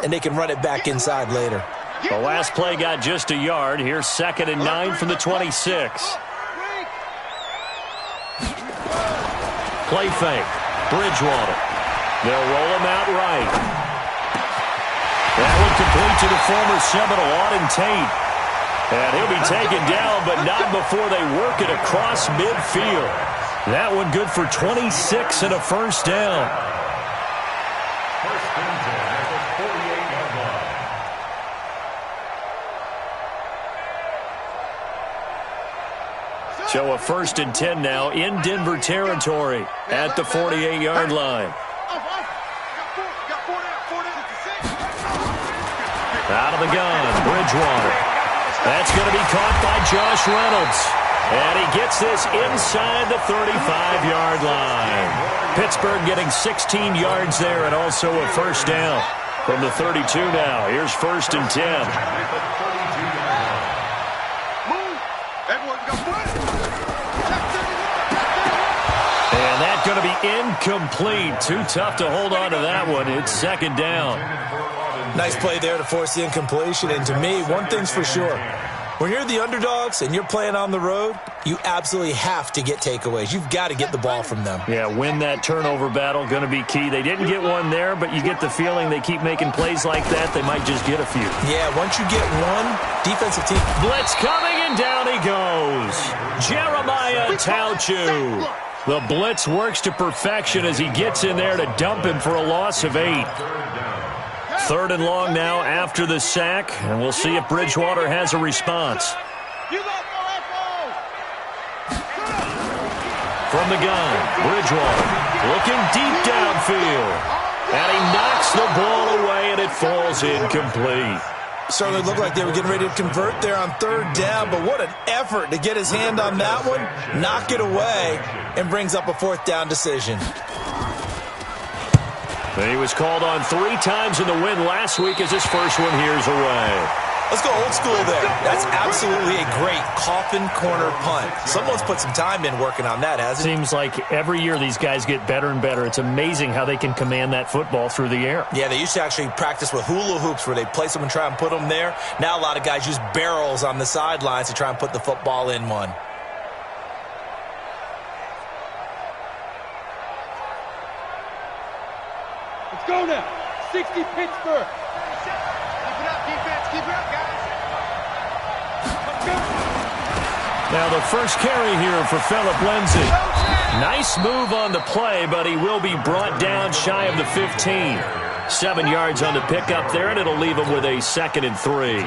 and they can run it back inside later. The last play got just a yard. Here's 2nd and 9 from the 26. Play fake. Bridgewater. They'll roll him out right. That one complete to the former Seminole, Auden Tate. And he'll be taken down, but not before they work it across midfield. That one good for 26 and a first down. So a 1st and 10 now in Denver territory at the 48-yard line. Out of the gun, Bridgewater. That's going to be caught by Josh Reynolds. And he gets this inside the 35-yard line. Pittsburgh getting 16 yards there and also a first down from the 32 now. Here's 1st and 10. And that's going to be incomplete. Too tough to hold on to that one. It's 2nd down. Nice play there to force the incompletion. And to me, one thing's for sure. When you're the underdogs and you're playing on the road, you absolutely have to get takeaways. You've got to get the ball from them. Yeah, win that turnover battle, going to be key. They didn't get one there, but you get the feeling they keep making plays like that, they might just get a few. Yeah, once you get one, defensive team. Blitz coming, and down he goes. Jeremiah Tauchu. The blitz works to perfection as he gets in there to dump him for a loss of 8. 3rd and long now after the sack, and we'll see if Bridgewater has a response. From the gun, Bridgewater looking deep downfield. And he knocks the ball away, and it falls incomplete. Certainly looked like they were getting ready to convert there on 3rd down, but what an effort to get his hand on that one, knock it away, and brings up a 4th down decision. And he was called on 3 times in the win last week as his first one here's away. Let's go old school there. That's absolutely a great coffin corner punt. Someone's put some time in working on that, hasn't it? Seems like every year these guys get better and better. It's amazing how they can command that football through the air. Yeah, they used to actually practice with hula hoops where they place them and try and put them there. Now a lot of guys use barrels on the sidelines to try and put the football in one. Let's go now. 60 Pittsburgh. Now the first carry here for Phillip Lindsay. Nice move on the play, but he will be brought down shy of the 15. 7 yards on the pickup there, and it'll leave him with a 2nd and 3.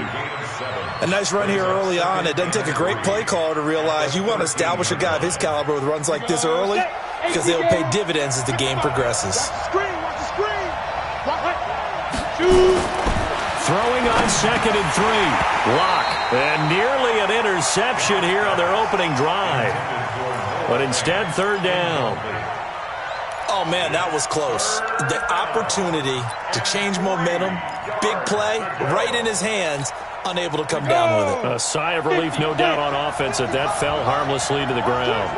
A nice run here early on. It doesn't take a great play caller to realize you want to establish a guy of his caliber with runs like this early because they'll pay dividends as the game progresses. Throwing on 2nd and 3. Lock. And nearly an interception here on their opening drive. But instead, 3rd down. Oh, man, that was close. The opportunity to change momentum, big play, right in his hands, unable to come down with it. A sigh of relief, no doubt, on offense that fell harmlessly to the ground.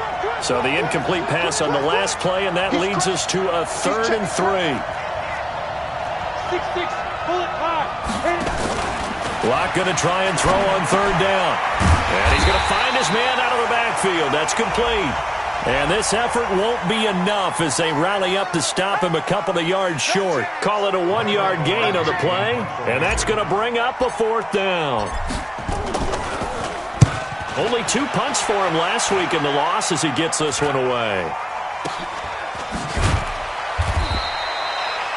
So the incomplete pass on the last play, and that leads us to a 3rd and 3. 6-6, bullet high. Locke going to try and throw on 3rd down. And he's going to find his man out of the backfield. That's complete. And this effort won't be enough as they rally up to stop him a couple of yards short. Call it a 1-yard gain on the play. And that's going to bring up a 4th down. Only 2 punts for him last week in the loss as he gets this one away.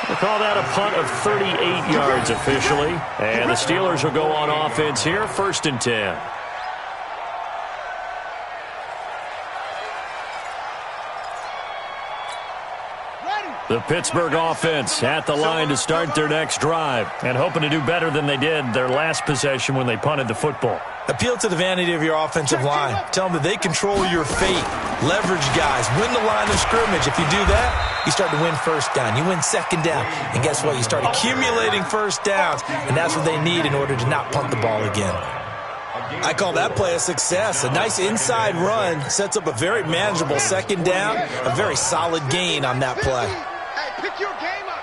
We'll call that a punt of 38 yards officially. And the Steelers will go on offense here, 1st and 10. The Pittsburgh offense at the line to start their next drive and hoping to do better than they did their last possession when they punted the football. Appeal to the vanity of your offensive line. Tell them that they control your fate. Leverage guys. Win the line of scrimmage. If you do that, you start to win 1st down. You win 2nd down. And guess what? You start accumulating 1st downs. And that's what they need in order to not punt the ball again. I call that play a success. A nice inside run sets up a very manageable 2nd down. A very solid gain on that play. Hey, pick your game up.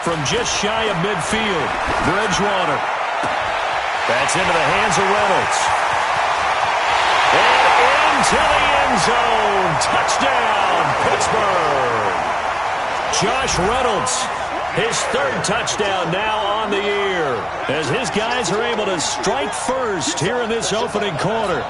from just shy of midfield. Bridgewater. That's into the hands of Reynolds. And into the end zone. Touchdown, Pittsburgh. Josh Reynolds, his third touchdown now on the year, as his guys are able to strike first here in this opening quarter.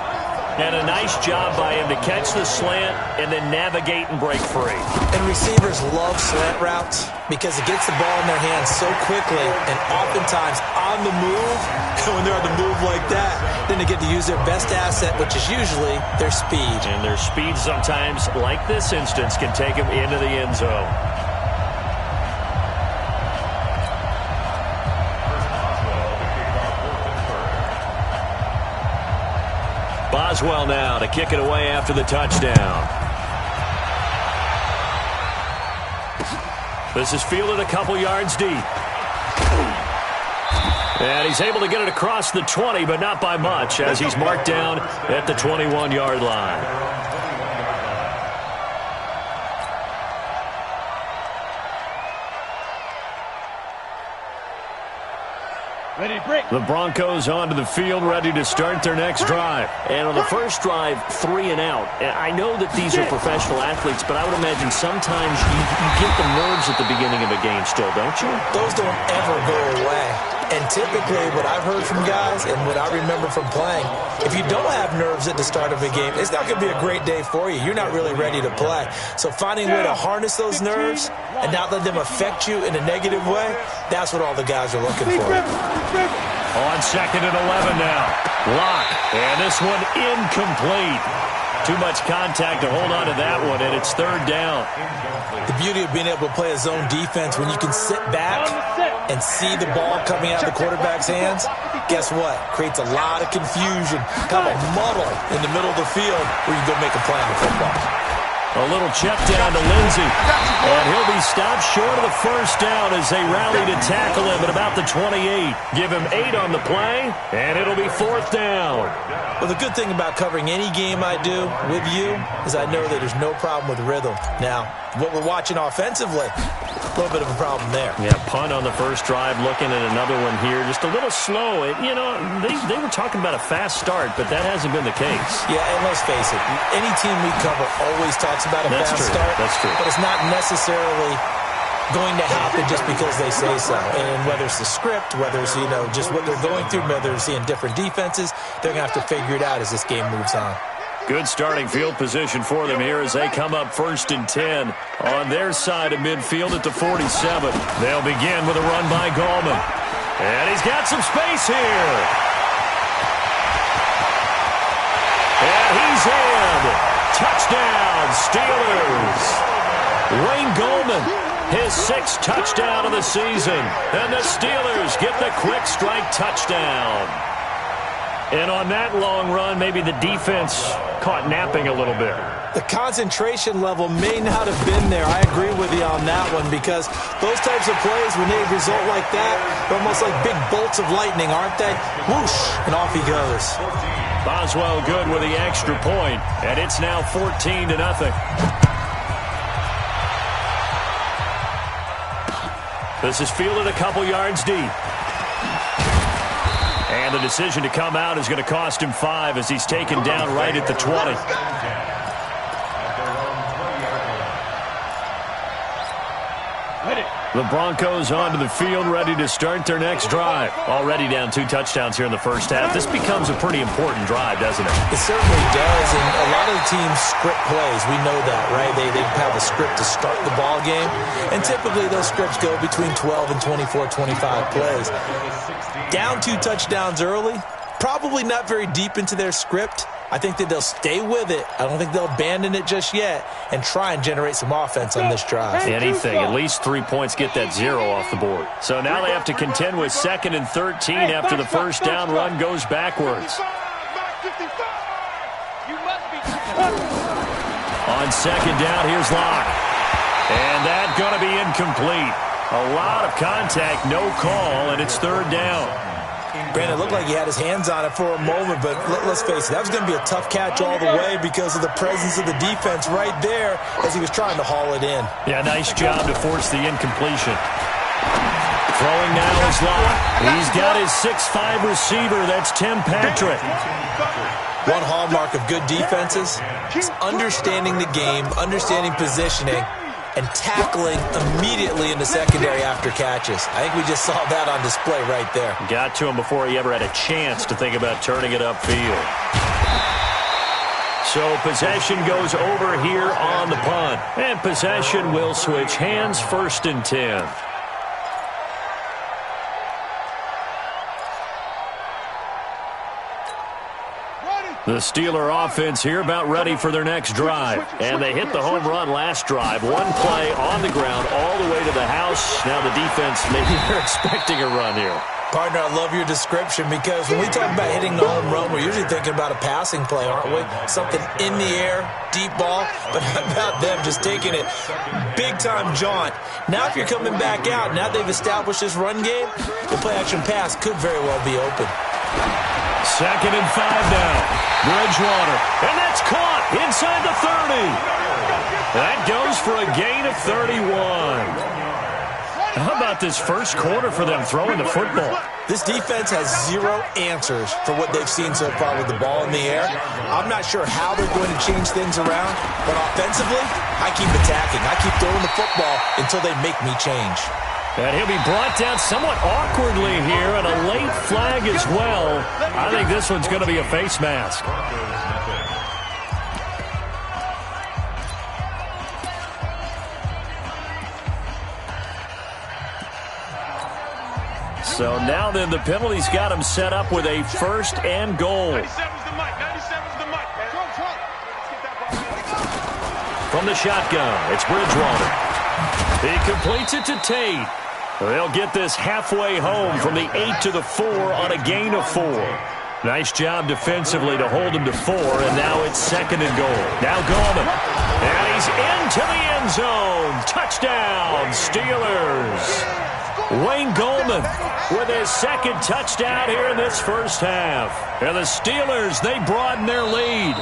And a nice job by him to catch the slant and then navigate and break free. And receivers love slant routes because it gets the ball in their hands so quickly and oftentimes on the move. When they're on the move like that, then they get to use their best asset, which is usually their speed. And their speed sometimes, like this instance, can take them into the end zone. Boswell now to kick it away after the touchdown. This is fielded a couple yards deep. And he's able to get it across the 20, but not by much, as he's marked down at the 21-yard line. Ready, break. The Broncos onto the field, ready to start their next drive. And on the first drive, 3 and out. I know that these are professional athletes, but I would imagine sometimes you get the nerves at the beginning of a game still, don't you? Those don't ever go away. And typically what I've heard from guys and what I remember from playing, if you don't have nerves at the start of a game, it's not going to be a great day for you. You're not really ready to play. So finding a way to harness those nerves and not let them affect you in a negative way, that's what all the guys are looking for. On 2nd and 11 now. Lock. And this one incomplete. Too much contact to hold on to that one, and it's 3rd down. The beauty of being able to play a zone defense when you can sit back and see the ball coming out of the quarterback's hands, guess what? Creates a lot of confusion, kind of a muddle in the middle of the field where you go make a play on the football. A little check down to Lindsey. And he'll be stopped short of the first down as they rally to tackle him at about the 28. Give him 8 on the play, and it'll be 4th down. Well, the good thing about covering any game I do with you is I know that there's no problem with rhythm. Now, what we're watching offensively, a little bit of a problem there. Yeah, punt on the first drive, looking at another one here. Just a little slow. They were talking about a fast start, but that hasn't been the case. Yeah, and let's face it, any team we cover always talks about a fast start. That's true. But it's not necessarily going to happen just because they say so. And whether it's the script, whether it's, just what they're going through, whether it's seeing different defenses, they're going to have to figure it out as this game moves on. Good starting field position for them here as they come up 1st and 10 on their side of midfield at the 47. They'll begin with a run by Gallman. And he's got some space here. And he's in. Touchdown, Steelers. Wayne Gallman, his 6th touchdown of the season. And the Steelers get the quick strike touchdown. And on that long run, maybe the defense caught napping a little bit. The concentration level may not have been there. I agree with you on that one because those types of plays, when they result like that, they're almost like big bolts of lightning, aren't they? Whoosh, and off he goes. Boswell good with the extra point, and it's now 14-0. This is fielded a couple yards deep. And the decision to come out is going to cost him 5 as he's taken down right at the 20. The Broncos onto the field, ready to start their next drive. Already down 2 touchdowns here in the first half. This becomes a pretty important drive, doesn't it? It certainly does, and a lot of the teams script plays. We know that, right? They have a script to start the ball game, and typically those scripts go between 12 and 24, 25 plays. Down 2 touchdowns early, probably not very deep into their script. I think that they'll stay with it. I don't think they'll abandon it just yet and try and generate some offense on this drive. Anything, at least 3 points, get that 0 off the board. So now they have to contend with 2nd and 13 after the first down run goes backwards. On 2nd down, here's Locke. And that's going to be incomplete. A lot of contact, no call, and it's 3rd down. Brandon, it looked like he had his hands on it for a moment, but let's face it, that was going to be a tough catch all the way because of the presence of the defense right there as he was trying to haul it in. Yeah, nice job to force the incompletion. Throwing now is Locke. He's got his 6'5" receiver. That's Tim Patrick. One hallmark of good defenses is understanding the game, understanding positioning, and tackling immediately in the secondary after catches. I think we just saw that on display right there. Got to him before he ever had a chance to think about turning it upfield. So possession goes over here on the punt. And possession will switch hands, 1st and 10. The Steeler offense here about ready for their next drive. And they hit the home run last drive. One play on the ground all the way to the house. Now the defense, maybe they're expecting a run here. Partner, I love your description because when we talk about hitting the home run, we're usually thinking about a passing play, aren't we? Something in the air, deep ball, but how about them just taking it big-time jaunt. Now if you're coming back out, now they've established this run game, the play-action pass could very well be open. 2nd and 5 now. Bridgewater. And that's caught inside the 30. That goes for a gain of 31. How about this first quarter for them throwing the football? This defense has zero answers for what they've seen so far with the ball in the air. I'm not sure how they're going to change things around, but offensively, I keep attacking. I keep throwing the football until they make me change. And he'll be brought down somewhat awkwardly here, and a late flag as well. I think this one's going to be a face mask. So now then the penalty's got him set up with a 1st and goal. From the shotgun, it's Bridgewater. He completes it to Tate. They'll get this halfway home from the 8 to the 4 on a gain of 4. Nice job defensively to hold him to 4, and now it's 2nd and goal. Now Gallman. And he's into the end zone. Touchdown, Steelers. Wayne Gallman with his 2nd touchdown here in this first half. And the Steelers, they broaden their lead.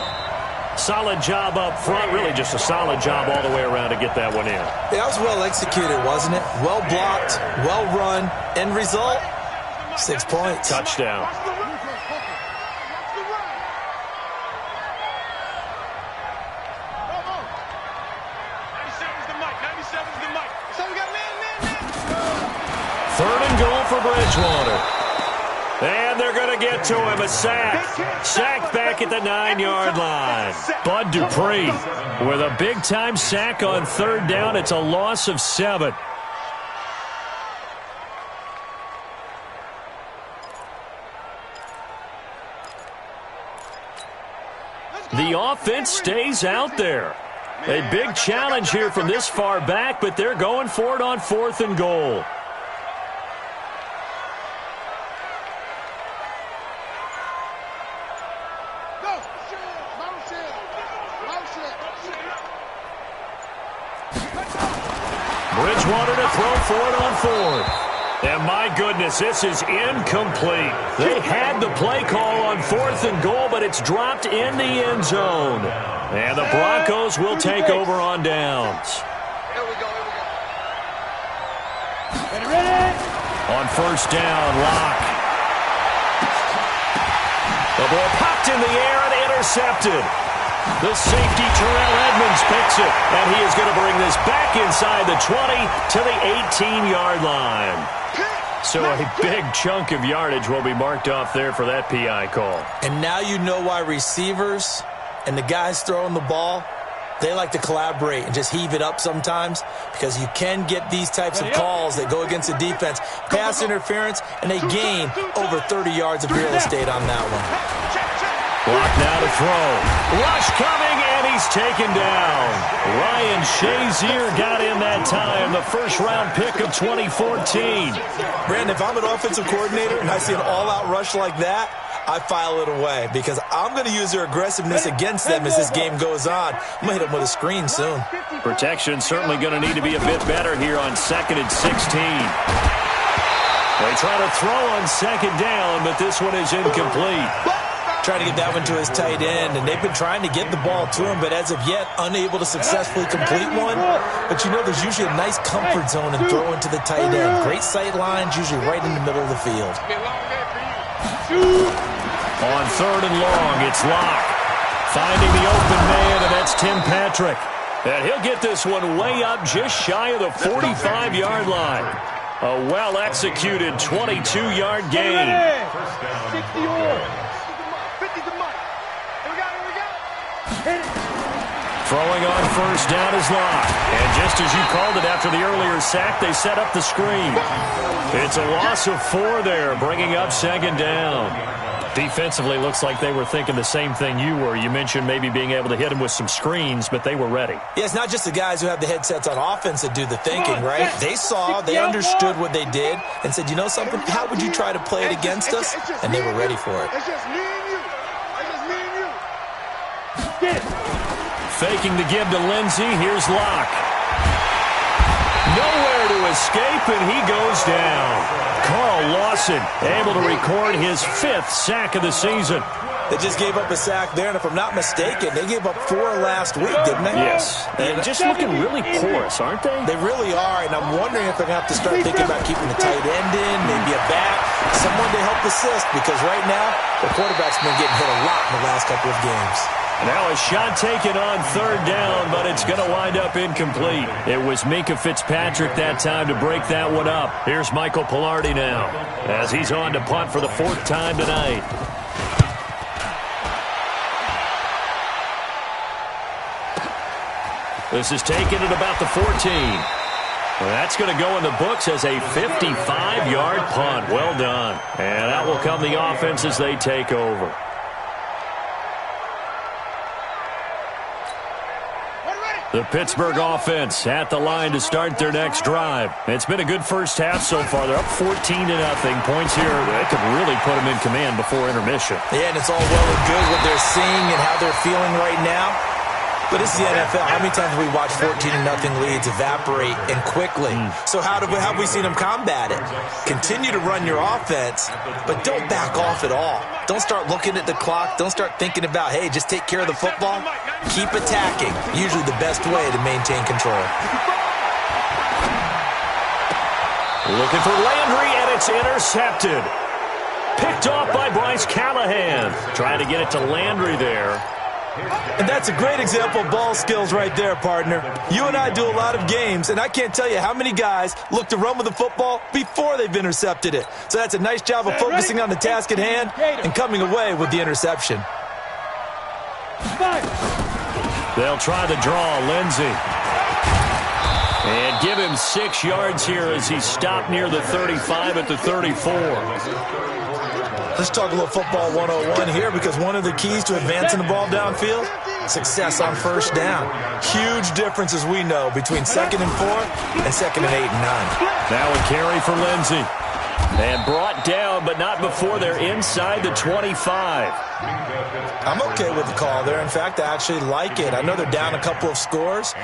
Solid job up front, really just a solid job all the way around to get that one in. That was well executed, wasn't it? Well blocked, well run. End result, 6 points. Touchdown. Third and goal for Bridgewater. And they're going to get to him, a sack. Sack back at the 9-yard line. Bud Dupree with a big-time sack on 3rd down. It's a loss of 7. The offense stays out there. A big challenge here from this far back, but they're going for it on 4th and goal. Bridgewater to throw for it on 4th. And my goodness, this is incomplete. They had the play call on 4th and goal, but it's dropped in the end zone. And the Broncos will take over on downs. On 1st down, Locke. The ball popped in the air and intercepted. The safety, Terrell Edmonds, picks it, and he is going to bring this back inside the 20 to the 18-yard line. So a big chunk of yardage will be marked off there for that PI call. And now you know why receivers and the guys throwing the ball, they like to collaborate and just heave it up sometimes, because you can get these types of calls that go against the defense, pass interference, and they gain over 30 yards of real estate on that one. Block now to throw. Rush coming, and he's taken down. Ryan Shazier got in that time, the first-round pick of 2014. Brandon, if I'm an offensive coordinator and I see an all-out rush like that, I file it away, because I'm going to use their aggressiveness against them as this game goes on. I'm going to hit them with a screen soon. Protection certainly going to need to be a bit better here on 2nd and 16. They try to throw on 2nd down, but this one is incomplete. trying to get that one to his tight end, and they've been trying to get the ball to him, but as of yet, unable to successfully complete one. But you know there's usually a nice comfort zone in throwing to the tight end. Great sight lines, usually right in the middle of the field. On 3rd and long, it's Locke. Finding the open man, and that's Tim Patrick. And he'll get this one way up just shy of the 45-yard line. A well-executed 22-yard gain. 60 yards. 50 the money. Here we go, here we go. Hit it. Throwing on 1st down is Locke. And just as you called it after the earlier sack, they set up the screen. It's a loss of 4 there, bringing up 2nd down. Defensively, looks like they were thinking the same thing you were. You mentioned maybe being able to hit them with some screens, but they were ready. Yeah, it's not just the guys who have the headsets on offense that do the thinking, right? They saw, they understood what they did, and said, you know something, how would you try to play it against us? And they were ready for it. It's just me and you. It's just me and you. Get it. Faking the give to Lindsey. Here's Locke. Nowhere to escape, and he goes down. Carl Lawson able to record his 5th sack of the season. They just gave up a sack there, and if I'm not mistaken, they gave up 4 last week, didn't they? Yes. And just looking really porous, aren't they? They really are, and I'm wondering if they're going to have to start thinking about keeping the tight end in, maybe a back, someone to help assist, because right now, the quarterback's been getting hit a lot in the last couple of games. Now a shot taken on 3rd down, but it's going to wind up incomplete. It was Minkah Fitzpatrick that time to break that one up. Here's Michael Pilardi now, as he's on to punt for the 4th time tonight. This is taken at about the 14. Well, that's going to go in the books as a 55-yard punt. Well done. And out will come the offense as they take over. The Pittsburgh offense at the line to start their next drive. It's been a good first half so far. They're up 14-0. Points here that could really put them in command before intermission. Yeah, and it's all well and good what they're seeing and how they're feeling right now. But this is the NFL. How many times have we watched 14-0 leads evaporate and quickly? So how have we seen them combat it? Continue to run your offense, but don't back off at all. Don't start looking at the clock. Don't start thinking about, hey, just take care of the football. Keep attacking. Usually the best way to maintain control. Looking for Landry, and it's intercepted. Picked off by Bryce Callahan. Trying to get it to Landry there. And that's a great example of ball skills right there, partner. You and I do a lot of games, and I can't tell you how many guys look to run with the football before they've intercepted it. So that's a nice job of focusing on the task at hand and coming away with the interception. They'll try to draw Lindsey. And give him 6 yards here as he stopped near the 35 at the 34. Let's talk a little football 101 here, because one of the keys to advancing the ball downfield, success on 1st down. Huge difference, as we know, between 2nd and 4 and 2nd and 8 and 9. Now a carry for Lindsey. And brought down, but not before they're inside the 25. I'm okay with the call there. In fact, I actually like it. I know they're down a couple of scores,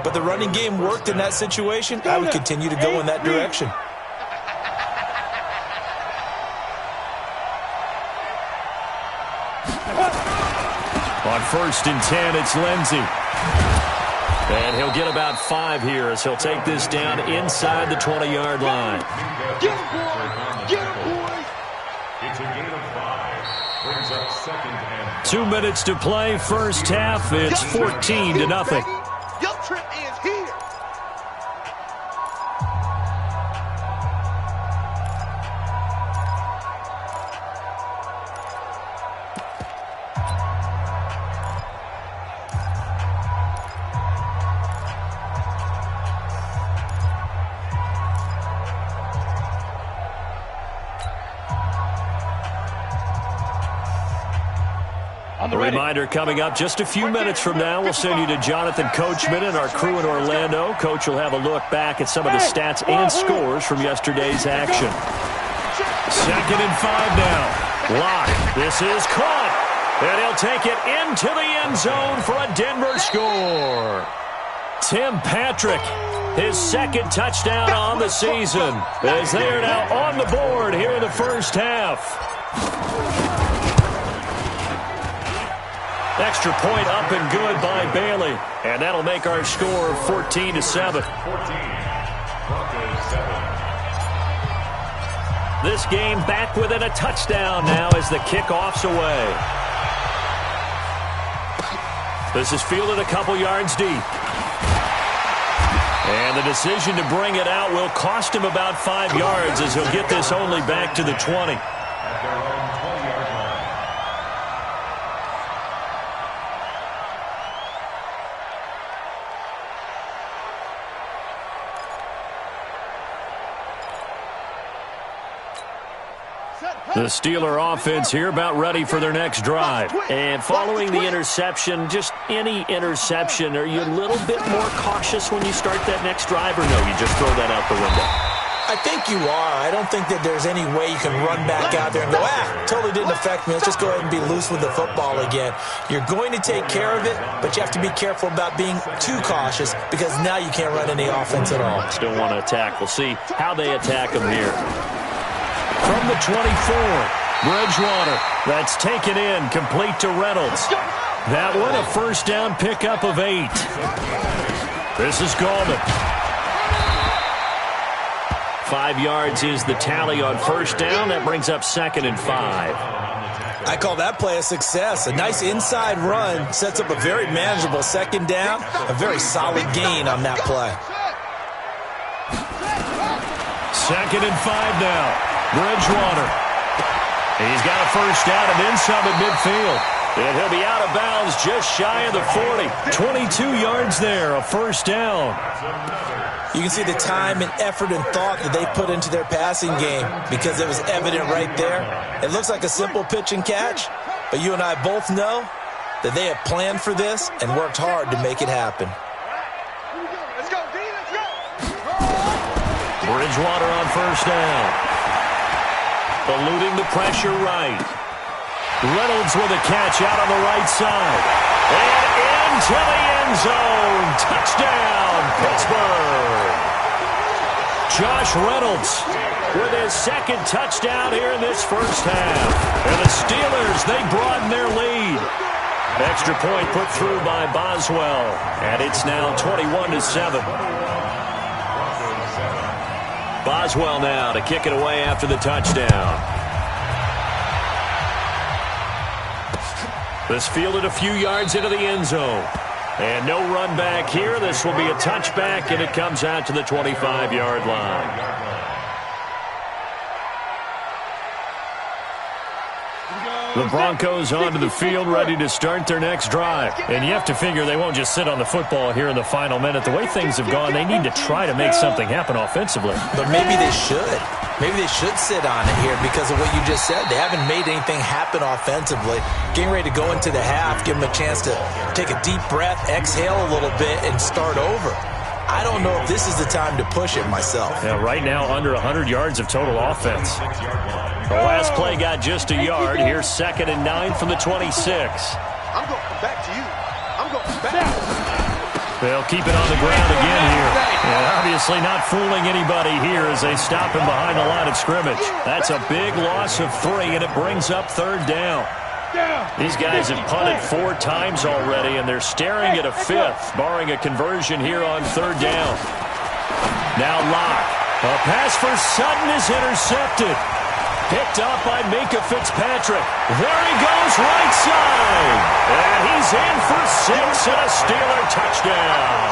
but the running game worked in that situation. I would continue to go in that direction. On 1st and 10, it's Lindsey. And he'll get about 5 here as he'll take this down inside the 20-yard line. Get him, boy. Get him, boy. It's a gain of 5. Brings up 2nd and 2 minutes to play, first half. It's 14-0. Your trip is here. A reminder coming up just a few minutes from now. We'll send you to Jonathan Coachman and our crew in Orlando. Coach will have a look back at some of the stats and scores from yesterday's action. 2nd and 5 now. Locke. This is caught. And he'll take it into the end zone for a Denver score. Tim Patrick, his 2nd touchdown on the season, as they are now on the board here in the first half. Extra point up and good by Bailey. And that'll make our score 14-7. 14. Broncos 7. This game back within a touchdown now as the kickoff's away. This is fielded a couple yards deep. And the decision to bring it out will cost him about 5 yards as he'll get this only back to the 20. At their own 20-yard line. The Steeler offense here about ready for their next drive. And following the interception, just any interception, are you a little bit more cautious when you start that next drive, or no, you just throw that out the window? I think you are. I don't think that there's any way you can run back out there and go, totally didn't affect me. Let's just go ahead and be loose with the football again. You're going to take care of it, but you have to be careful about being too cautious because now you can't run any offense at all. Still want to attack. We'll see how they attack them here. From the 24, Bridgewater. That's taken in, complete to Reynolds. That one a first down pickup of 8. This is Gallman. 5 yards is the tally on first down. That brings up 2nd and 5. I call that play a success. A nice inside run sets up a very manageable second down. A very solid gain on that play. 2nd and 5 now. Bridgewater. He's got a first down and then some at midfield. And he'll be out of bounds just shy of the 40. 22 yards there, a first down. You can see the time and effort and thought that they put into their passing game because it was evident right there. It looks like a simple pitch and catch, but you and I both know that they have planned for this and worked hard to make it happen. Let's go, D, let's go. Bridgewater on first down. Eluding the pressure right. Reynolds with a catch out on the right side. And into the end zone. Touchdown, Pittsburgh. Josh Reynolds with his 2nd touchdown here in this first half. And the Steelers, they broaden their lead. Extra point put through by Boswell. And it's now 21-7. Boswell now to kick it away after the touchdown. This fielded a few yards into the end zone. And no run back here. This will be a touchback, and it comes out to the 25-yard line. The Broncos onto the field ready to start their next drive. And you have to figure they won't just sit on the football here in the final minute. The way things have gone, they need to try to make something happen offensively. But maybe they should. Maybe they should sit on it here because of what you just said. They haven't made anything happen offensively. Getting ready to go into the half, give them a chance to take a deep breath, exhale a little bit, and start over. I don't know if this is the time to push it myself. Yeah, right now under 100 yards of total offense. The last play got just a yard. Here's 2nd and 9 from the 26. I'm going back to you. I'm going back. They'll keep it on the ground again here. And obviously not fooling anybody here as they stop him behind the line of scrimmage. That's a big loss of 3, and it brings up 3rd down. These guys have punted 4 times already, and they're staring at a 5th, barring a conversion here on 3rd down. Now Locke. A pass for Sutton is intercepted. Picked up by Minkah Fitzpatrick. There he goes, right side. And he's in for 6 and a Steeler touchdown.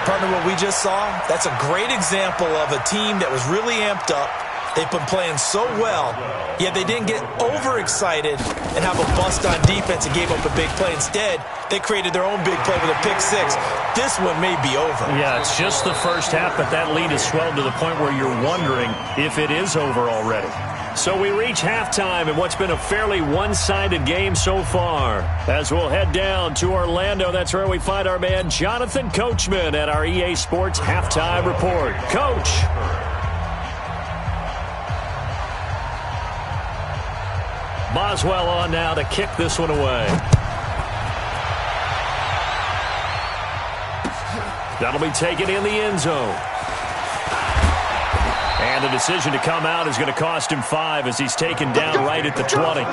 Partner, what we just saw, that's a great example of a team that was really amped up. They've been playing so well, yet they didn't get overexcited and have a bust on defense and gave up a big play. Instead, they created their own big play with a pick-6. This one may be over. Yeah, it's just the first half, but that lead has swelled to the point where you're wondering if it is over already. So we reach halftime in what's been a fairly one-sided game so far. As we'll head down to Orlando, that's where we find our man Jonathan Coachman at our EA Sports Halftime Report. Coach. Boswell on now to kick this one away. That'll be taken in the end zone. And the decision to come out is going to cost him 5 as he's taken down right at the 20.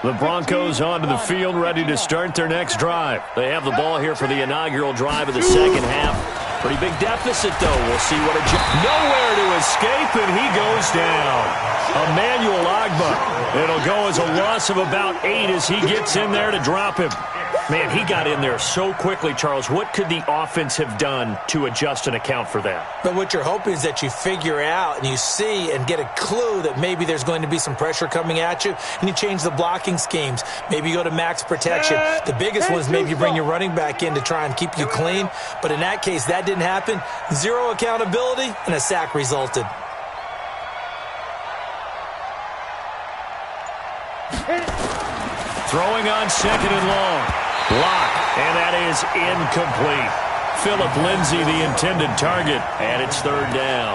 The Broncos onto the field, ready to start their next drive. They have the ball here for the inaugural drive of the second half. Pretty big deficit, though. We'll see what nowhere to escape, and he goes down. Emmanuel Ogbah. It'll go as a loss of about 8 as he gets in there to drop him. Man, he got in there so quickly, Charles. What could the offense have done to adjust and account for that? But what you're hoping is that you figure out and you see and get a clue that maybe there's going to be some pressure coming at you, and you change the blocking schemes. Maybe you go to max protection. The biggest one is maybe you bring your running back in to try and keep you clean. But in that case, that didn't happen. Zero accountability, and a sack resulted. Throwing on second and long. Block, and that is incomplete. Phillip Lindsay, the intended target, and it's third down.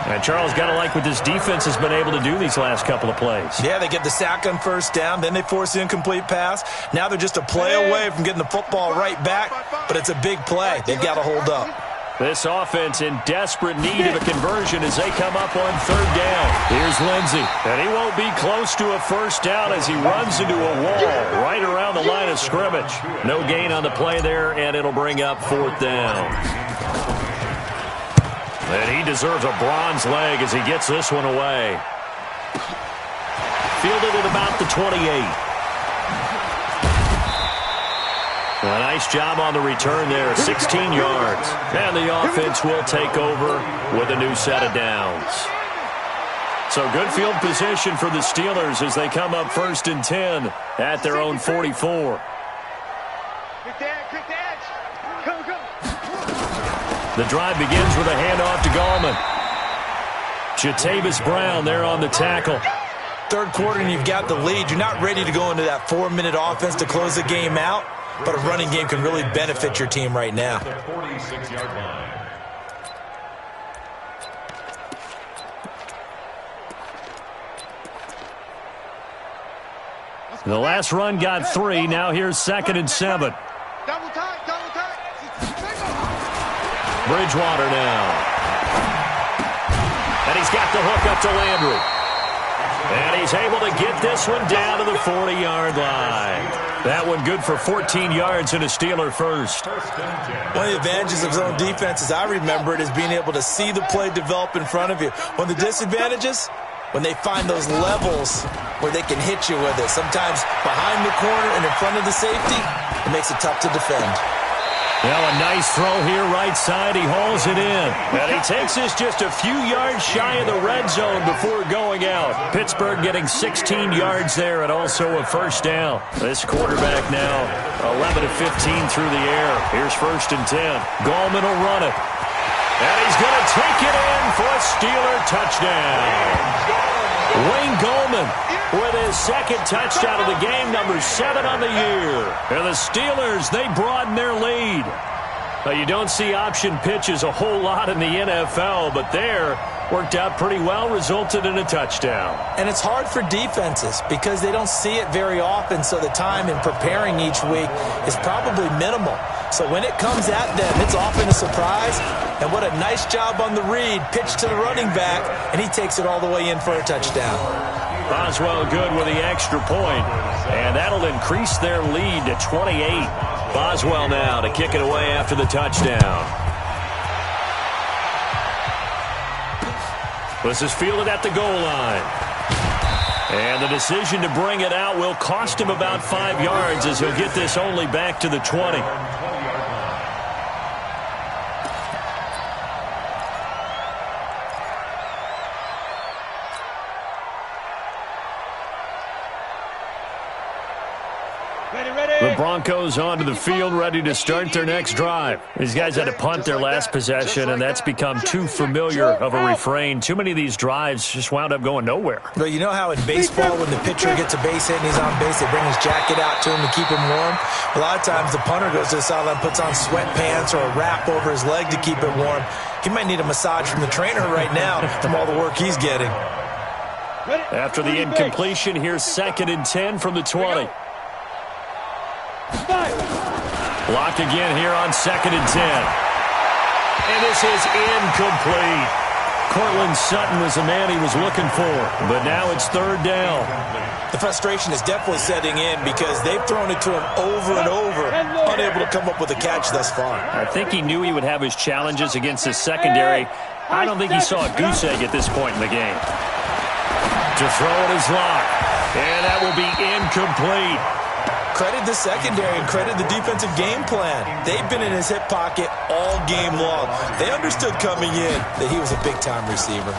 And Charles, got to like what this defense has been able to do these last couple of plays. Yeah, they get the sack on first down, then they force the incomplete pass. Now they're just a play away from getting the football right back, but it's a big play. They've got to hold up. This offense in desperate need of a conversion as they come up on third down. Here's Lindsay, and he won't be close to a first down as he runs into a wall right around the line of scrimmage. No gain on the play there, and it'll bring up fourth down. And he deserves a bronze leg as he gets this one away. Fielded at about the 28. A nice job on the return there, 16 yards. And the offense will take over with a new set of downs. So good field position for the Steelers as they come up 1st and 10 at their own 44. The drive begins with a handoff to Gallman. Jatavis Brown there on the tackle. Third quarter and you've got the lead. You're not ready to go into that 4-minute offense to close the game out. But a running game can really benefit your team right now. The 46-yard line. The last run got 3. Now here's 2nd and 7. Double tight. Bridgewater now. And he's got the hook up to Landry. And he's able to get this one down to the 40-yard line. That one good for 14 yards and a Steeler first. One of the advantages of zone defense, as I remember it, is being able to see the play develop in front of you. One of the disadvantages, when they find those levels where they can hit you with it. Sometimes behind the corner and in front of the safety, it makes it tough to defend. Now a nice throw here right side. He hauls it in. And he takes this just a few yards shy of the red zone before going out. Pittsburgh getting 16 yards there and also a first down. This quarterback now 11 of 15 through the air. Here's 1st and 10. Gallman will run it. And he's going to take it in for a Steeler touchdown. Wayne Gallman with his 2nd touchdown of the game, number 7 on the year. And the Steelers, they broaden their lead. Now, you don't see option pitches a whole lot in the NFL, but there worked out pretty well, resulted in a touchdown. And it's hard for defenses because they don't see it very often, so the time in preparing each week is probably minimal. So when it comes at them, it's often a surprise. And what a nice job on the read. Pitch to the running back, and he takes it all the way in for a touchdown. Boswell good with the extra point, and that'll increase their lead to 28. Boswell now to kick it away after the touchdown. This is fielded at the goal line. And the decision to bring it out will cost him about 5 yards as he'll get this only back to the 20. The Broncos onto the field, ready to start their next drive. These guys had to punt their last possession, and that's become too familiar of a refrain. Too many of these drives just wound up going nowhere. But you know how in baseball, when the pitcher gets a base hit and he's on base, they bring his jacket out to him to keep him warm? A lot of times the punter goes to the sideline, puts on sweatpants or a wrap over his leg to keep it warm. He might need a massage from the trainer right now from all the work he's getting. After the incompletion, here's 2nd and 10 from the 20. Blocked again here on 2nd and 10. And this is incomplete. Cortland Sutton was the man he was looking for, but now it's third down. The frustration is definitely setting in because they've thrown it to him over and over, unable to come up with a catch thus far. I think he knew he would have his challenges against his secondary. I don't think he saw a goose egg at this point in the game. To throw it is Locke, and that will be incomplete. Credit the secondary and credit the defensive game plan. They've been in his hip pocket all game long. They understood coming in that he was a big-time receiver.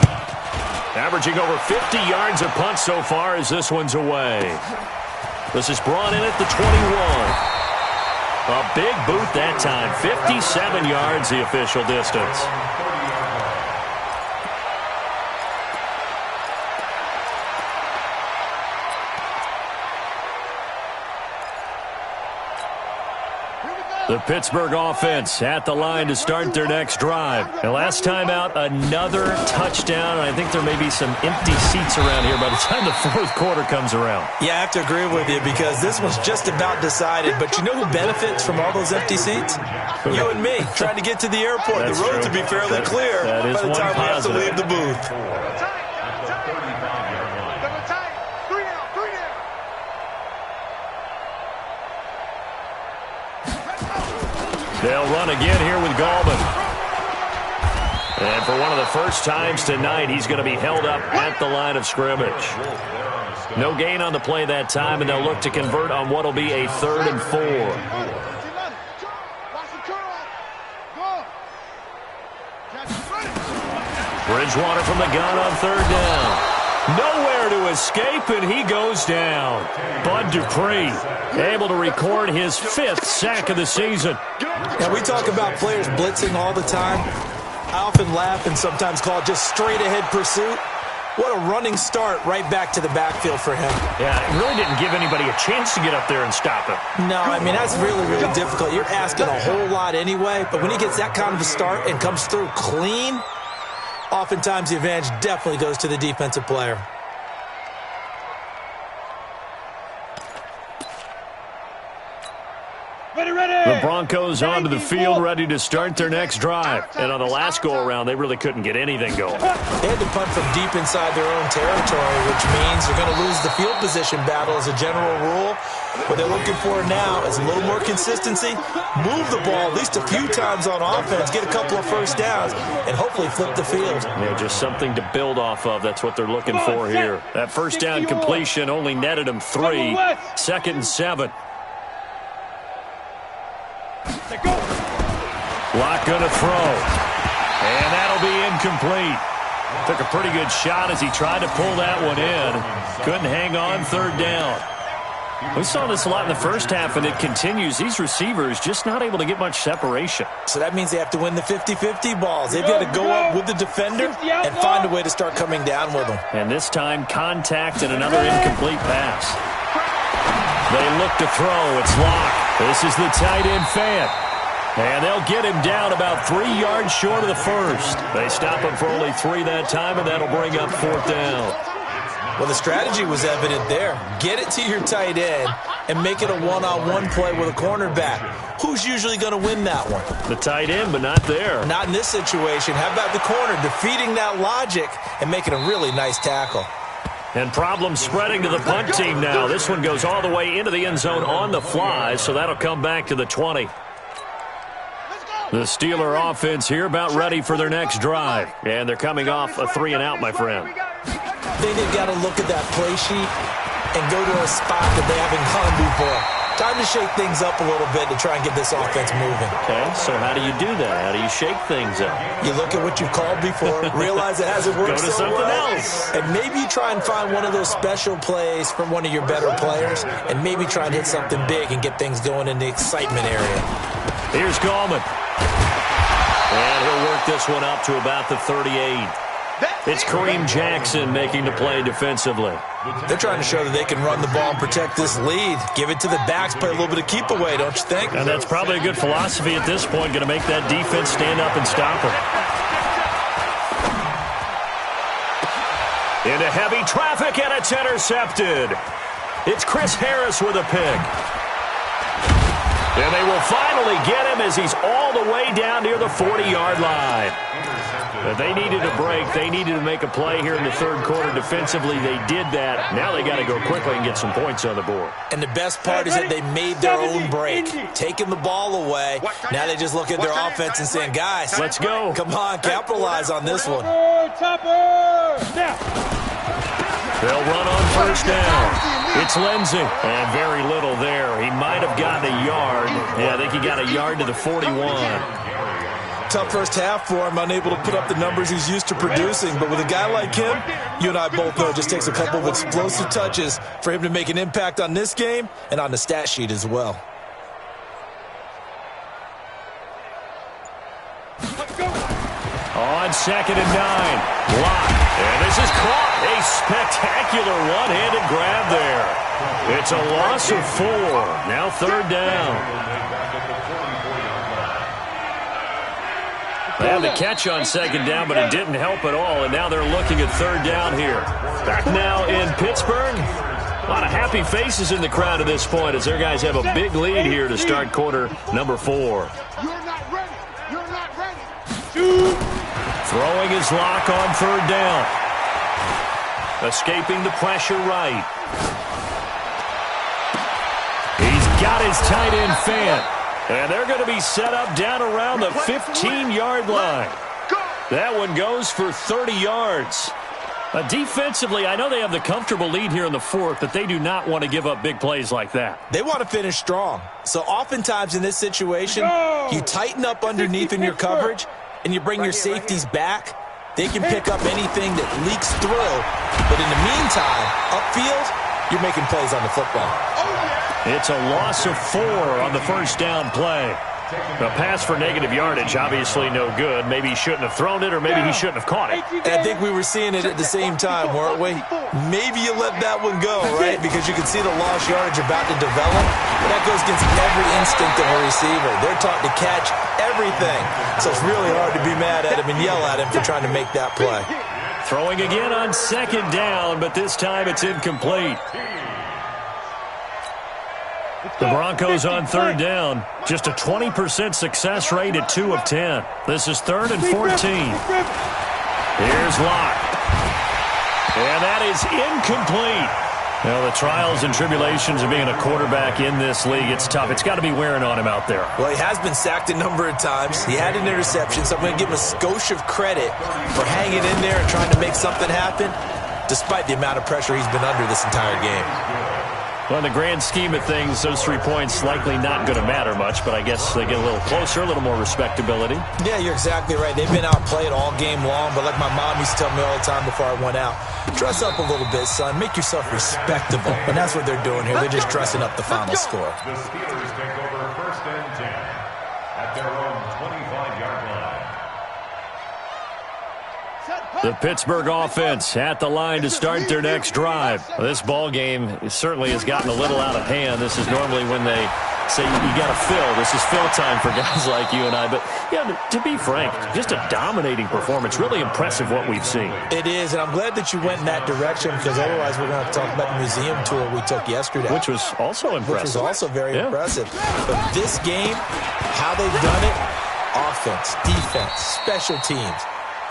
Averaging over 50 yards a punt so far as this one's away. This is brought in at the 21. A big boot that time. 57 yards the official distance. The Pittsburgh offense at the line to start their next drive. And last time out, another touchdown. I think there may be some empty seats around here by the time the fourth quarter comes around. Yeah, I have to agree with you because this one's just about decided. But you know who benefits from all those empty seats? You and me, trying to get to the airport. That's the roads true. will be fairly clear that is by the time we have to positive. leave the booth. They'll run again here with Gallman. And for one of the first times tonight, he's going to be held up at the line of scrimmage. No gain on the play that time, and they'll look to convert on what will be a 3rd and 4. Bridgewater from the gun on 3rd down. Nowhere to escape, and he goes down. Bud Dupree able to record his 5th sack of the season. Now, we talk about players blitzing all the time. I often laugh and sometimes call it just straight-ahead pursuit. What a running start right back to the backfield for him. Yeah, it really didn't give anybody a chance to get up there and stop him. No, I mean, that's really, really difficult. You're asking a whole lot anyway, but when he gets that kind of a start and comes through clean, oftentimes the advantage definitely goes to the defensive player. The Broncos onto the field, ready to start their next drive. And on the last go-around, they really couldn't get anything going. They had to punt from deep inside their own territory, which means they're going to lose the field position battle as a general rule. What they're looking for now is a little more consistency, move the ball at least a few times on offense, get a couple of first downs, and hopefully flip the field. Yeah, just something to build off of. That's what they're looking for here. That first down completion only netted them 3. 2nd and 7. Locke gonna throw. And that'll be incomplete. Took a pretty good shot as he tried to pull that one in. Couldn't hang on 3rd down. We saw this a lot in the first half, and it continues. These receivers just not able to get much separation. So that means they have to win the 50-50 balls. They've got to go up with the defender and find a way to start coming down with them. And this time, contact and another incomplete pass. They look to throw. It's Locke. This is the tight end Fant. And they'll get him down about 3 yards short of the first. They stop him for only 3 that time, and that'll bring up 4th down. Well, the strategy was evident there. Get it to your tight end and make it a one-on-one play with a cornerback. Who's usually going to win that one? The tight end, but not there. Not in this situation. How about the corner defeating that logic and making a really nice tackle? And problems spreading to the punt team now. This one goes all the way into the end zone on the fly, so that'll come back to the 20. The Steeler offense here about ready for their next drive. And they're coming off a 3-and-out, my friend. I think they've got to look at that play sheet and go to a spot that they haven't gone before. Time to shake things up a little bit to try and get this offense moving. Okay, so how do you do that? How do you shake things up? You look at what you've called before, realize it hasn't worked Go to so something well, else. and maybe you try and find one of those special plays from one of your better players, and maybe try and hit something big and get things going in the excitement area. Here's Gallman. And he'll work this one up to about the 38. It's Kareem Jackson making the play defensively. They're trying to show that they can run the ball and protect this lead. Give it to the backs, play a little bit of keep away, don't you think? And that's probably a good philosophy at this point, going to make that defense stand up and stop him. Into heavy traffic, and it's intercepted. It's Chris Harris with a pick. And they will finally get him as he's all the way down near the 40-yard line. But they needed a break. They needed to make a play here in the third quarter defensively. They did that. Now they got to go quickly and get some points on the board. And the best part is that they made their own break, taking the ball away. Now they just look at their offense and saying, guys, let's go. Come on, capitalize on this one. They'll run on first down. It's Lindsey. And very little there. He might have gotten a yard. Yeah, I think he got a yard to the 41. Tough first half for him, unable to put up the numbers he's used to producing. But with a guy like him, you and I both know it just takes a couple of explosive touches for him to make an impact on this game and on the stat sheet as well. On 2nd and 9. Block. And this is caught. A spectacular one-handed grab there. It's a loss of 4. Now 3rd down. They had the catch on 2nd down, but it didn't help at all, and now they're looking at 3rd down here. Back now in Pittsburgh. A lot of happy faces in the crowd at this point as their guys have a big lead here to start quarter number 4. You're not ready. You're not ready. Throwing his lock on 3rd down. Escaping the pressure right. He's got his tight end Fant. And they're going to be set up down around the 15-yard line. That one goes for 30 yards. Defensively, I know they have the comfortable lead here in the 4th, but they do not want to give up big plays like that. They want to finish strong. So oftentimes in this situation, you tighten up underneath in your coverage, and you bring your safeties back. They can pick up anything that leaks through. But in the meantime, upfield, you're making plays on the football. It's a loss of 4 on the first down play. A pass for negative yardage, obviously no good. Maybe he shouldn't have thrown it, or maybe he shouldn't have caught it. And I think we were seeing it at the same time, weren't we? Maybe you let that one go, right? Because you can see the lost yardage about to develop. But that goes against every instinct of a receiver. They're taught to catch everything. So it's really hard to be mad at him and yell at him for trying to make that play. Throwing again on 2nd down, but this time it's incomplete. The Broncos on 3rd down. Just a 20% success rate at 2 of 10. This is 3rd and 14. Here's Locke. And that is incomplete. Now, the trials and tribulations of being a quarterback in this league, it's tough. It's got to be wearing on him out there. Well, he has been sacked a number of times. He had an interception, so I'm going to give him a skosh of credit for hanging in there and trying to make something happen, despite the amount of pressure he's been under this entire game. Well, in the grand scheme of things, those 3 points likely not going to matter much, but I guess they get a little closer, a little more respectability. Yeah, you're exactly right. They've been outplayed all game long, but like my mom used to tell me all the time before I went out, dress up a little bit, son. Make yourself respectable. And that's what they're doing here. They're just dressing up the final score. The Steelers take over 1st and 10 at their own 25-yard line. The Pittsburgh offense at the line to start their next drive. This ball game certainly has gotten a little out of hand. This is normally when they say you got to fill. This is fill time for guys like you and I. But, yeah, to be frank, just a dominating performance. Really impressive what we've seen. It is, and I'm glad that you went in that direction because otherwise we're going to talk about the museum tour we took yesterday. Which was also impressive. Which was also very impressive. But this game, how they've done it, offense, defense, special teams,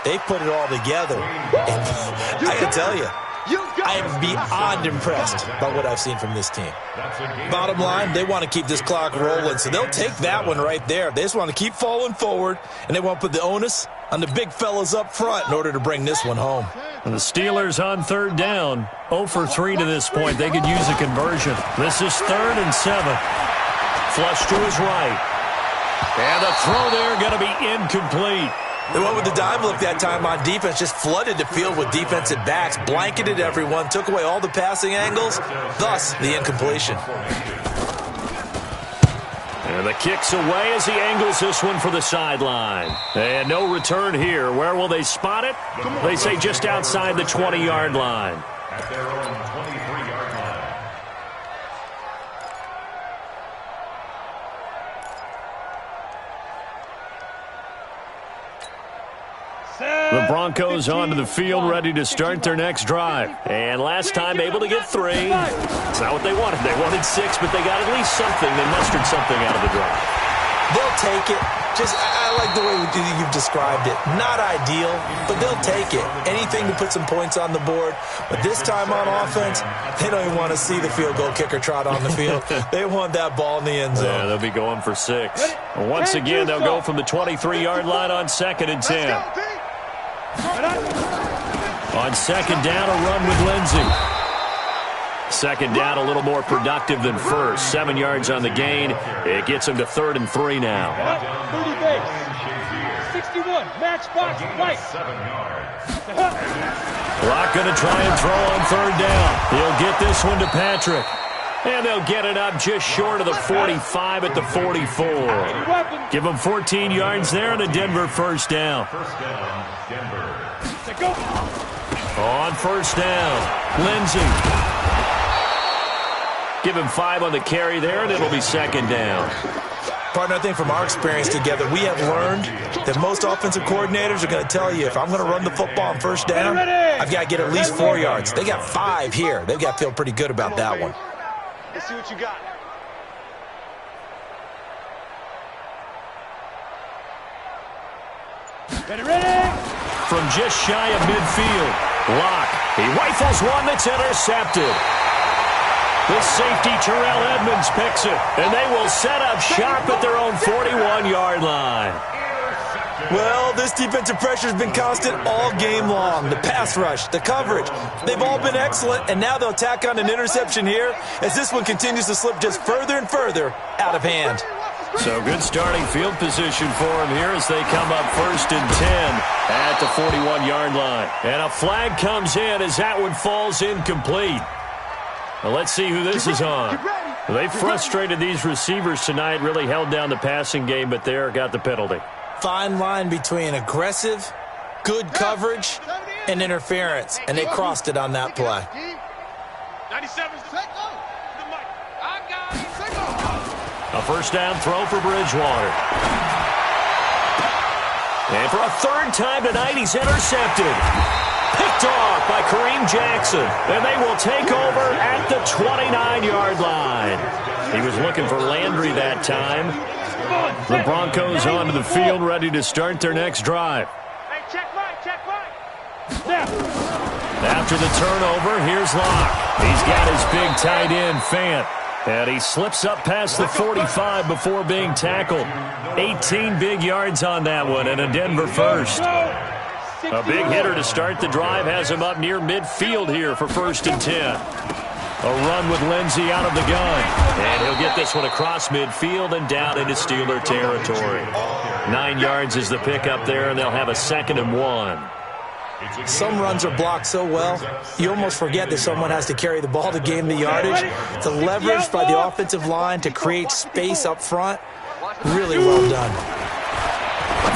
they put it all together. And I can tell you, I am beyond impressed by what I've seen from this team. Bottom line, they want to keep this clock rolling, so they'll take that one right there. They just want to keep falling forward, and they want to put the onus on the big fellas up front in order to bring this one home. And the Steelers on 3rd down, 0 for 3 to this point. They could use a conversion. This is 3rd and 7. Flush to his right. And the throw there going to be incomplete. They went with the dime look that time on defense, just flooded the field with defensive backs, blanketed everyone, took away all the passing angles, thus the incompletion. And the kick's away as he angles this one for the sideline. And no return here. Where will they spot it? They say just outside the 20-yard line. At their own 23-yard line. The The Broncos onto the field, ready to start their next drive. And last time able to get 3. It's not what they wanted. They wanted 6, but they got at least something. They mustered something out of the drive. They'll take it. I like the way you've described it. Not ideal, but they'll take it. Anything to put some points on the board. But this time on offense, they don't even want to see the field goal kicker trot on the field. They want that ball in the end zone. Yeah, they'll be going for 6. Once again, they'll go from the 23-yard line on 2nd and 10. On 2nd down, a run with Lindsey. 2nd down, a little more productive than first. 7 yards on the gain. It gets him to 3rd and 3 now. 30 base. 61. Match box right. 7 yards. Lock going to try and throw on 3rd down. He'll get this one to Patrick. And they'll get it up just short of the 45 at the 44. Give him 14 yards there and a Denver first down. First down, Denver. On 1st down, Lindsey. Give him 5 on the carry there, and it'll be 2nd down. Partner, I think from our experience together, we have learned that most offensive coordinators are going to tell you, if I'm going to run the football on 1st down, I've got to get at least 4 yards. They got 5 here. They've got to feel pretty good about that one. Let's see what you got. Ready. From just shy of midfield, Lock. He rifles one that's intercepted. The safety, Terrell Edmonds, picks it, and they will set up shop at their own 41-yard line. Well, this defensive pressure has been constant all game long. The pass rush, the coverage, they've all been excellent, and now they'll tack on an interception here as this one continues to slip just further and further out of hand. So good starting field position for him here as they come up 1st and 10 at the 41-yard line. And a flag comes in as that one falls incomplete. Well, let's see who this is on. They frustrated these receivers tonight, really held down the passing game, but there got the penalty. Fine line between aggressive, good coverage, and interference, and they crossed it on that play. 97. A 1st down throw for Bridgewater. And for a 3rd time tonight, he's intercepted. Picked off by Kareem Jackson. And they will take over at the 29-yard line. He was looking for Landry that time. The Broncos onto the field, ready to start their next drive. Hey, check right. After the turnover, here's Locke. He's got his big tight end, Fant. And he slips up past the 45 before being tackled. 18 big yards on that one, and a Denver first. A big hitter to start the drive has him up near midfield here for 1st and 10. A run with Lindsey out of the gun. And he'll get this one across midfield and down into Steeler territory. 9 yards is the pickup there, and they'll have a 2nd and 1. Some runs are blocked so well, you almost forget that someone has to carry the ball to gain the yardage. The leverage by the offensive line to create space up front, really well done.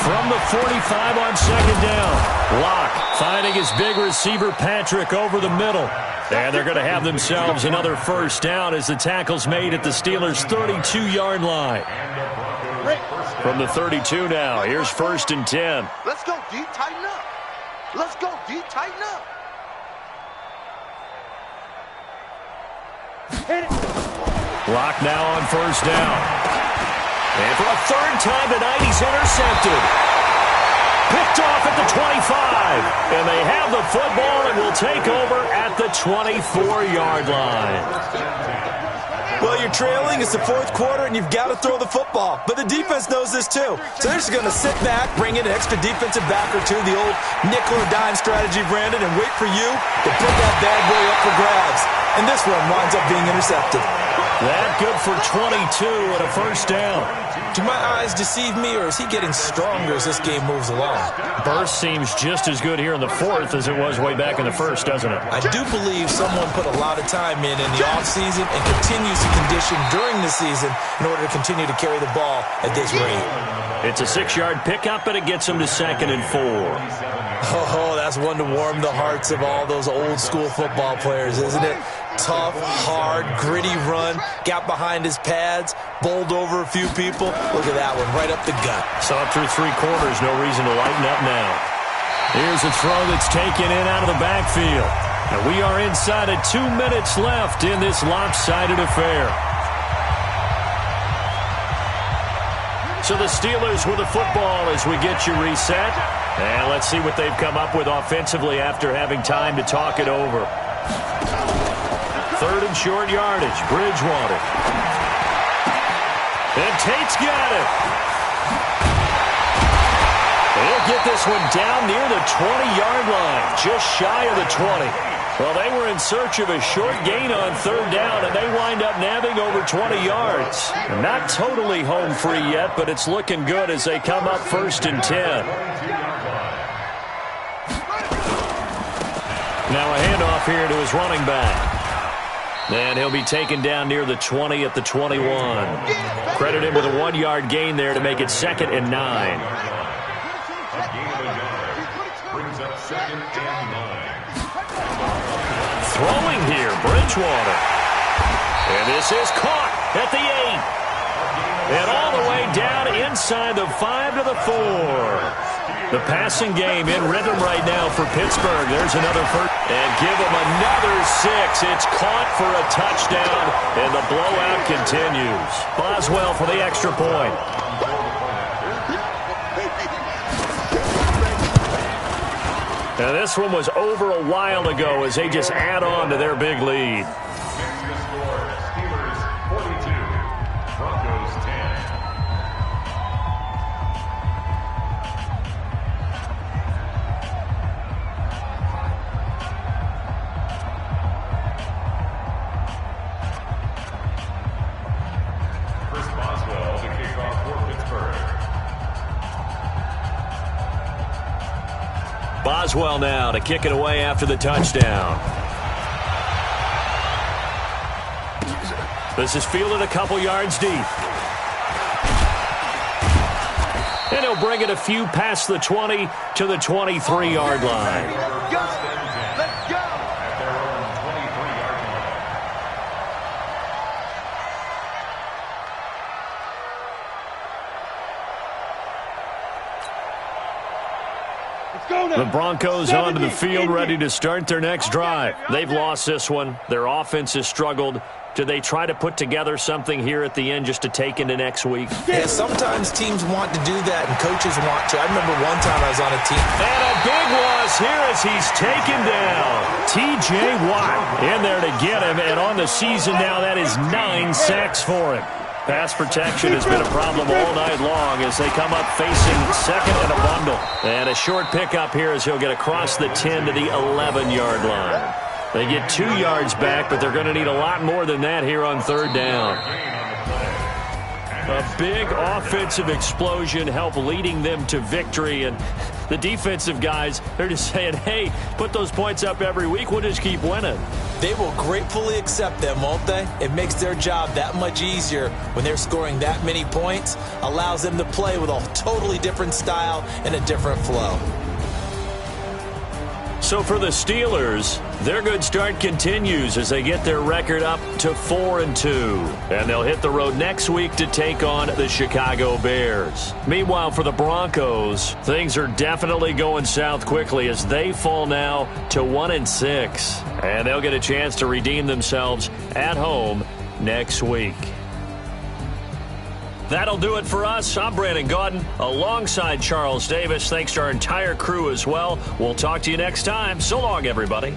From the 45 on 2nd down, Locke finding his big receiver Patrick over the middle. And they're going to have themselves another 1st down as the tackle's made at the Steelers' 32-yard line. From the 32 now, here's 1st and 10. Let's go, D. Tighten up. Let's go, D. Tighten up. Locke now on 1st down. And for a 3rd time tonight, he's intercepted. Picked off at the 25. And they have the football and will take over at the 24-yard line. Well, you're trailing. It's the 4th quarter, and you've got to throw the football. But the defense knows this, too. So they're just going to sit back, bring in an extra defensive back or two, the old nickel or dime strategy, Brandon, and wait for you to put that bad boy up for grabs. And this one winds up being intercepted. That good for 22 and a 1st down. Do my eyes deceive me, or is he getting stronger as this game moves along? Burst seems just as good here in the 4th as it was way back in the 1st, doesn't it? I do believe someone put a lot of time in the offseason and continues to condition during the season in order to continue to carry the ball at this rate. It's a 6-yard pickup, and it gets him to 2nd and 4. Oh, that's one to warm the hearts of all those old-school football players, isn't it? Tough, hard, gritty run, got behind his pads, bowled over a few people. Look at that one, right up the gut. So through 3 quarters, no reason to lighten up now. Here's a throw that's taken in out of the backfield. And we are inside of 2 minutes left in this lopsided affair. So the Steelers with the football as we get you reset. And let's see what they've come up with offensively after having time to talk it over. 3rd and short yardage. Bridgewater. And Tate's got it. He'll get this one down near the 20-yard line, just shy of the 20. Well, they were in search of a short gain on 3rd down, and they wind up nabbing over 20 yards. Not totally home free yet, but it's looking good as they come up 1st and 10. Now a handoff here to his running back. And he'll be taken down near the 20 at the 21. Credit him with a 1-yard gain there to make it 2nd and 9. Brings up 2nd and 9. Throwing here, Bridgewater. And this is caught at the 8. And all the way down inside the 5 to the 4. The passing game in rhythm right now for Pittsburgh. There's another first. And give them another 6. It's caught for a touchdown, and the blowout continues. Boswell for the extra point. Now this one was over a while ago as they just add on to their big lead. Steelers 42, Broncos 10. Chris Boswell to kick off for Pittsburgh. Boswell now to kick it away after the touchdown. This is fielded a couple yards deep. And he'll bring it a few past the 20 to the 23-yard line. Let's go. At their own 23-yard line. Let's go now. The Broncos onto the field ready to start their next drive. They've lost this one. Their offense has struggled. Do they try to put together something here at the end just to take into next week? Yeah, sometimes teams want to do that and coaches want to. I remember one time I was on a team. And a big loss here as he's taken down. T.J. Watt in there to get him, and on the season now that is 9 sacks for him. Pass protection has been a problem all night long as they come up facing 2nd and a bundle. And a short pickup here as he'll get across the 10 to the 11-yard line. They get 2 yards back, but they're going to need a lot more than that here on 3rd down. A big offensive explosion helped leading them to victory, and the defensive guys, they're just saying, hey, put those points up every week, we'll just keep winning. They will gratefully accept them, won't they? It makes their job that much easier when they're scoring that many points, allows them to play with a totally different style and a different flow. So for the Steelers, their good start continues as they get their record up to 4-2. And they'll hit the road next week to take on the Chicago Bears. Meanwhile, for the Broncos, things are definitely going south quickly as they fall now to 1-6. And they'll get a chance to redeem themselves at home next week. That'll do it for us. I'm Brandon Gaudin alongside Charles Davis. Thanks to our entire crew as well. We'll talk to you next time. So long, everybody.